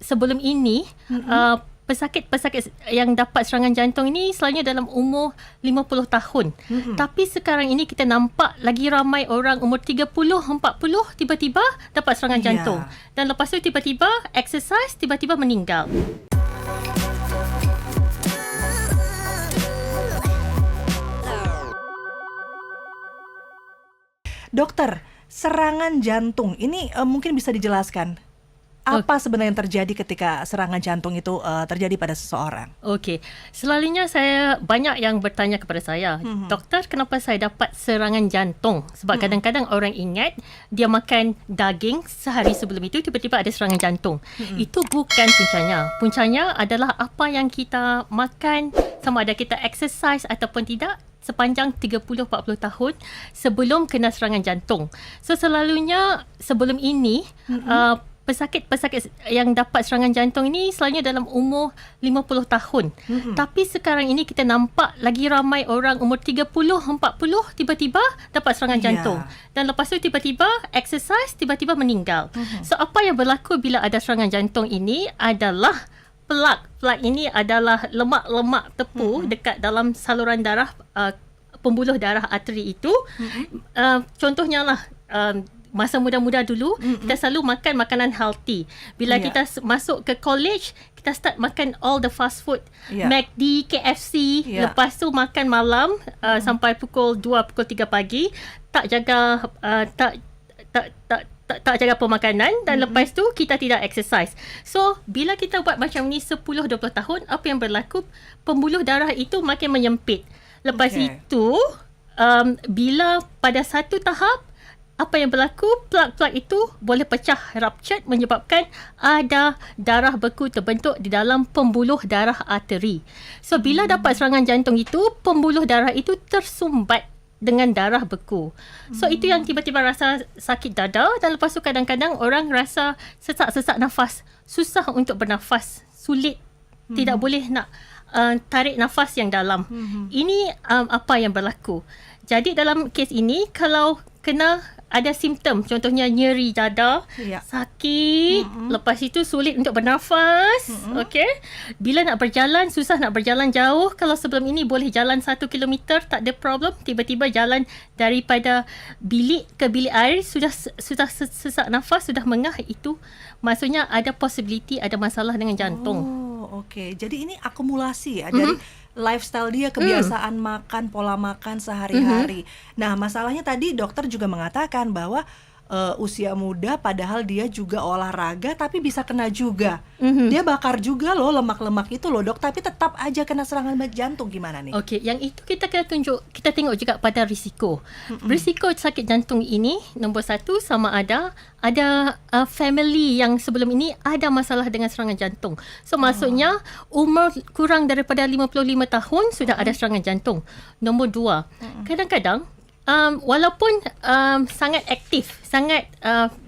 sebelum ini pesakit-pesakit yang dapat serangan jantung ini selalunya dalam umur 50 tahun. Tapi sekarang ini kita nampak lagi ramai orang umur 30, 40 tiba-tiba dapat serangan jantung. Dan lepas tu tiba-tiba exercise, tiba-tiba meninggal. Dokter, serangan jantung ini mungkin bisa dijelaskan apa sebenarnya yang terjadi ketika serangan jantung itu terjadi pada seseorang? Okey, selalunya banyak yang bertanya kepada saya, doktor, kenapa saya dapat serangan jantung? Sebab kadang-kadang orang ingat dia makan daging sehari sebelum itu tiba-tiba ada serangan jantung. Itu bukan puncanya. Puncanya adalah apa yang kita makan, sama ada kita exercise ataupun tidak, sepanjang 30-40 tahun sebelum kena serangan jantung. So selalunya sebelum ini pesakit-pesakit yang dapat serangan jantung ini selalunya dalam umur 50 tahun. Tapi sekarang ini kita nampak lagi ramai orang umur 30, 40 tiba-tiba dapat serangan jantung. Dan lepas tu tiba-tiba exercise, tiba-tiba meninggal. So apa yang berlaku bila ada serangan jantung ini adalah plak. Plak ini adalah lemak-lemak tepu dekat dalam saluran darah, pembuluh darah arteri itu. Contohnya lah, masa muda-muda dulu, kita selalu makan makanan healthy. Bila kita masuk ke college, kita start makan all the fast food. McD, KFC, lepas tu makan malam sampai pukul 2, pukul 3 pagi. Tak jaga tak jaga pemakanan dan lepas tu kita tidak exercise. So, bila kita buat macam ni 10-20 tahun, apa yang berlaku? Pembuluh darah itu makin menyempit. Lepas itu, bila pada satu tahap, apa yang berlaku? Plak-plak itu boleh pecah, ruptured, menyebabkan ada darah beku terbentuk di dalam pembuluh darah arteri. So, bila dapat serangan jantung itu, pembuluh darah itu tersumbat dengan darah beku. So, itu yang tiba-tiba rasa sakit dada dan lepas tu kadang-kadang orang rasa sesak-sesak nafas, susah untuk bernafas, sulit, tidak boleh nak tarik nafas yang dalam. Ini apa yang berlaku. Jadi dalam kes ini, kalau kena ada simptom, contohnya nyeri dada, sakit, lepas itu sulit untuk bernafas, bila nak berjalan, susah nak berjalan jauh. Kalau sebelum ini boleh jalan 1 kilometer, tak ada problem, tiba-tiba jalan daripada bilik ke bilik air, sudah sesak nafas, sudah mengah, itu maksudnya ada possibility ada masalah dengan jantung. Jadi ini akumulasi ya, dari lifestyle dia, kebiasaan makan, pola makan sehari-hari. Nah, masalahnya tadi dokter juga mengatakan bahwa usia muda padahal dia juga olahraga tapi bisa kena juga. Dia bakar juga loh lemak-lemak itu loh, Dok, tapi tetap aja kena serangan jantung. Gimana nih? Yang itu kita tengok juga pada risiko. Risiko sakit jantung ini nombor 1 sama ada family yang sebelum ini ada masalah dengan serangan jantung. So maksudnya umur kurang daripada 55 tahun sudah ada serangan jantung. Nombor 2, kadang-kadang walaupun sangat aktif, sangat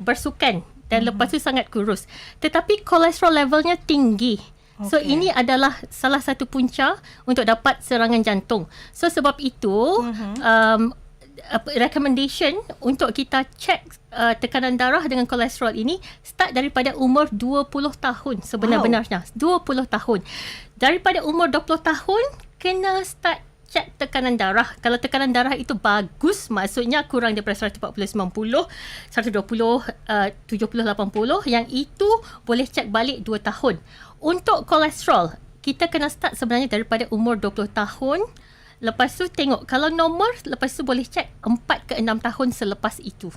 bersukan dan lepas tu sangat kurus, tetapi kolesterol levelnya tinggi. So ini adalah salah satu punca untuk dapat serangan jantung. So sebab itu recommendation untuk kita check tekanan darah dengan kolesterol ini start daripada umur 20 tahun sebenar-benarnya. 20 tahun. Daripada umur 20 tahun kena start cek tekanan darah. Kalau tekanan darah itu bagus, maksudnya kurang daripada 140/90, 120, 70/80, yang itu boleh cek balik 2 tahun. Untuk kolesterol, kita kena start sebenarnya daripada umur 20 tahun. Lepas tu tengok, kalau normal, lepas tu boleh cek 4 ke 6 tahun selepas itu.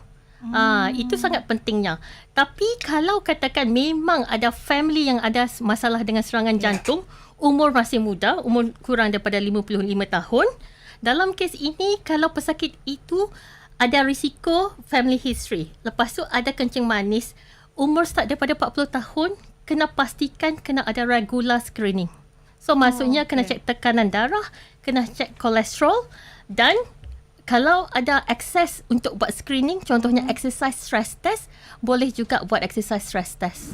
Itu sangat pentingnya. Tapi kalau katakan memang ada family yang ada masalah dengan serangan jantung, umur masih muda, umur kurang daripada 55 tahun, dalam kes ini kalau pesakit itu ada risiko family history, lepas tu ada kencing manis, umur start daripada 40 tahun, kena pastikan kena ada regular screening. So maksudnya kena cek tekanan darah, kena cek kolesterol, dan kalau ada akses untuk buat screening, contohnya exercise stress test, boleh juga buat exercise stress test.